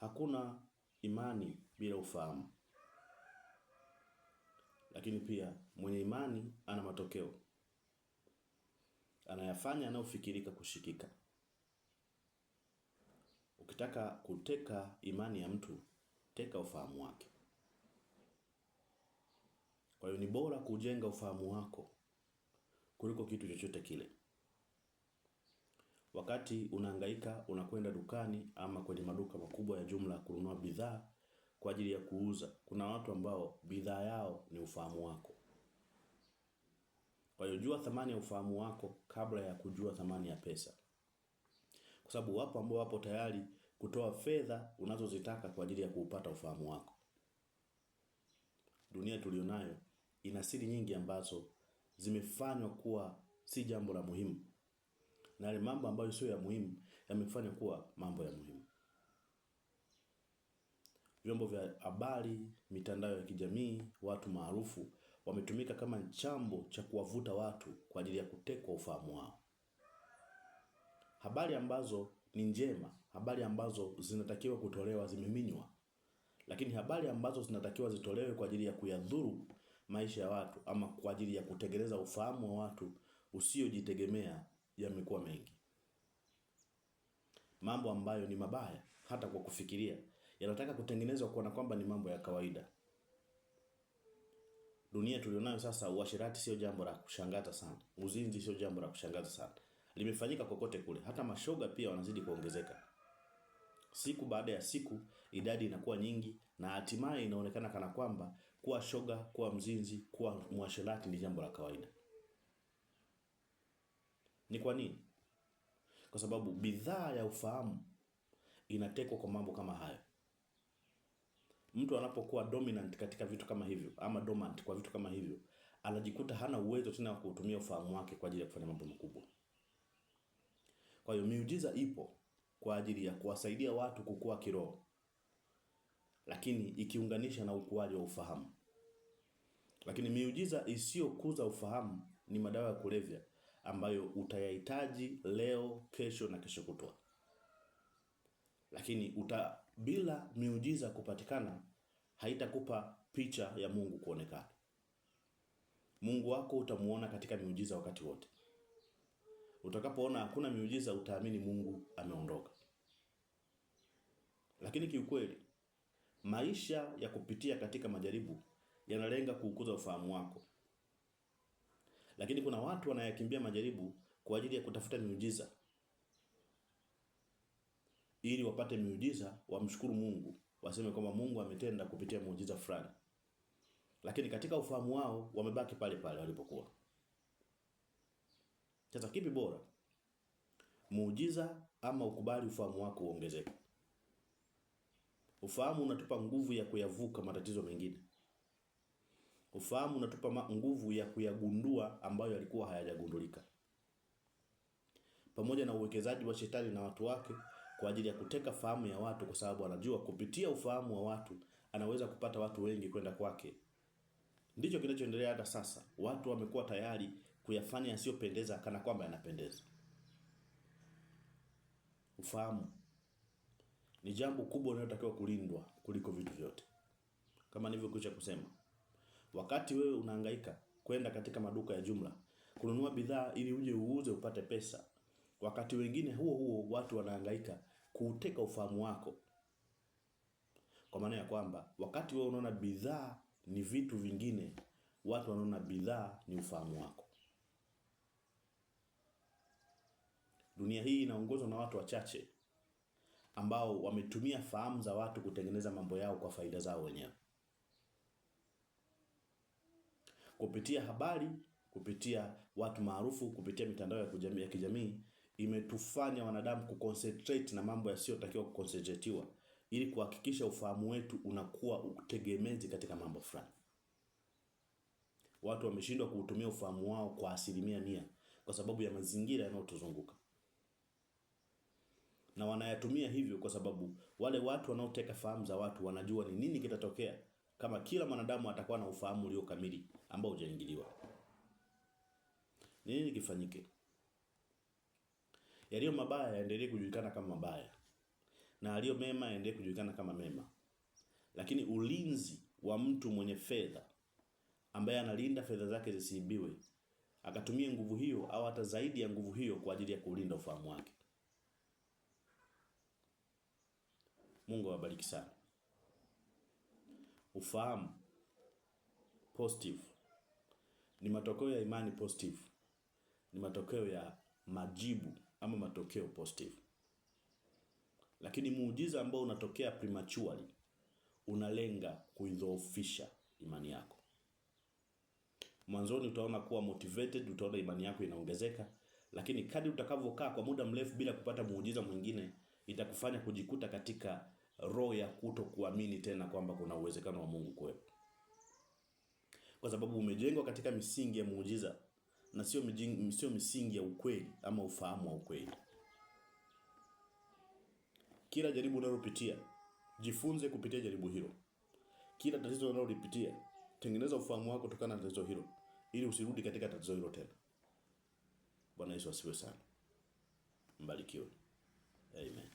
Hakuna imani bila ufahamu. Lakini pia mwenye imani ana matokeo. Anayafanya yanayofikirika kushikika. Ukitaka kuteka imani ya mtu, teka ufahamu wake. Kwa hiyo ni bora kujenga ufahamu wako kuliko kitu chochote kile. Wakati unahangaika unakwenda dukani ama kwenye maduka makubwa ya jumla kununua bidhaa kwa ajili ya kuuza, kuna watu ambao bidhaa yao ni ufahamu wako. Kwa hiyo jua thamani ya ufahamu wako kabla ya kujua thamani ya pesa. Kwa sababu wapo ambao wapo tayari kutoa fedha unazozitaka kwa ajili ya kuupata ufahamu wako. Dunia tulionayo ina siri nyingi ambazo zimefanywa kuwa si jambo la muhimu. Na yale mambo ambayo sio ya muhimu yamefanywa kuwa mambo ya muhimu. Vyombo vya habari, mitandao ya kijamii, watu maarufu wametumika kama chambo cha kuwavuta watu kwa ajili ya kutekwa ufahamu wao. Habari ambazo ni njema, habari ambazo zinatakiwa kutolewa zimeminywa. Lakini habari ambazo zinatakiwa zitolewe kwa ajili ya kuyadhuru maisha ya watu ama kwa ajili ya kutengeneza ufahamu wa watu usiojitegemea yamekuwa mengi. Mambo ambayo ni mabaya hata kwa kufikiria yanataka kutengenezwa kuona kwamba ni mambo ya kawaida. Dunia tulionayo sasa, uasherati sio jambo la kushangaza sana. Uzinzi sio jambo la kushangaza sana. Limefanyika kokote kule. Hata mashoga pia wanazidi kuongezeka. Siku baada ya siku idadi inakuwa nyingi na hatimaye inaonekana kana kwamba kuwa shoga, kuwa mzinzi, kuwa muasherati ni jambo la kawaida. Ni kwa nini? Kwa sababu bidhaa ya ufahamu inatekwa kwa mambo kama hayo. Mtu anapokuwa dominant katika vitu kama hivyo ama dormant kwa vitu kama hivyo, anajikuta hana uwezo tena wa kutumia ufahamu wake kwa ajili ya kufanya mambo makubwa. Kwa hiyo miujiza ipo kwa ajili ya kuwasaidia watu kukua kiroho, lakini ikiunganisha na ukuaji wa ufahamu. Lakini miujiza isiyokuza ufahamu ni madawa ya kulevya ambayo utayahitaji leo, kesho na kesho kutwa. Lakini bila miujiza kupatikana haitakupa picha ya Mungu kuonekana. Mungu wako utamuona katika miujiza wakati wote. Utakapoona hakuna miujiza utaamini Mungu ameondoka. Lakini kiukweli maisha ya kupitia katika majaribu yanalenga kuukuza ufahamu wako. Lakini kuna watu wanayakimbia majaribu kwa ajili ya kutafuta miujiza. Ili wapate miujiza, wamshukuru Mungu, waseme kwamba Mungu ametenda kupitia muujiza fulani. Lakini katika ufahamu wao wamebaki pale pale walipokuwa. Sasa kipi bora? Muujiza ama ukubali ufahamu wako uongezeke? Ufahamu unatupa nguvu ya kuyavuka matatizo mengine. Ufahamu unatupa nguvu ya kuyagundua ambayo yalikuwa hayajagundulika. Pamoja na uwekezaji wa shetani na watu wake kwa ajili ya kuteka fahamu ya watu, kwa sababu anajua kupitia ufahamu wa watu anaweza kupata watu wengi kwenda kwake. Ndicho kinachoendelea hata sasa. Watu wamekuwa tayari kuyafanya yasiyopendeza kana kwamba yanapendeza. Ufahamu ni jambo kubwa linalotakiwa kulindwa kuliko vitu vyote. Kama nilivyokwisha kusema, wakati wewe unahangaika kwenda katika maduka ya jumla kununua bidhaa ili uje uuze upate pesa, wakati wengine huo watu wanahangaika kuuteka ufahamu wako. Kwa maana ya kwamba wakati wewe unaona bidhaa ni vitu vingine, watu wanaona bidhaa ni ufahamu wako. Dunia hii inaongozwa na watu wachache ambao wametumia fahamu za watu kutengeneza mambo yao kwa faida zao wenyewe. Kupitia habari, kupitia watu maarufu, kupitia mitandao ya kijamii imetufanya wanadamu kuconcentrate na mambo yasiyotakiwa kuconcentratiwa ili kuhakikisha ufahamu wetu unakuwa utegemezi katika mambo fulani. Watu wameshindwa kuutumia ufahamu wao kwa 100% kwa sababu ya mazingira yanayotuzunguka. Na wanayatumia hivyo kwa sababu wale watu wanaoteka fahamu za watu wanajua ni nini kitatokea kama kila mwanadamu atakuwa na ufahamu ulio kamili ambao hujaingiliwa. Nini kifanyike? Yaliyo mabaya yaendelee kujulikana kama mabaya. na aliyo mema yaendelee kujulikana kama mema. Lakini ulinzi wa mtu mwenye fedha ambaye analinda fedha zake zisiibiwe, akatumia nguvu hiyo au hata zaidi ya nguvu hiyo kwa ajili ya kulinda ufahamu wake. Mungu awabariki sana. Ufahamu positive ni matokeo ya imani positive, ni matokeo ya majibu ama matokeo positive. Lakini muujiza ambao unatokea prematurely unalenga kuidhoofisha imani yako. Mwanzoni utaona kuwa motivated, utaona imani yako inaongezeka, lakini kadri utakavyokaa kwa muda mrefu bila kupata muujiza mwingine, itakufanya kujikuta katika roho ya kutokuamini tena kwamba kuna uwezekano wa Mungu kuwepo. Kwa sababu umejengwa katika misingi ya muujiza na sio misingi ya ukweli ama ufahamu wa ukweli. Kila jaribu unalopitia, jifunze kupitia jaribu hilo. Kila tatizo unalolipitia, tengeneza ufahamu wako kutokana na tatizo hilo ili usirudi katika tatizo hilo tena. Bwana Yesu asifiwe sana. Mbarikiwe. Amen.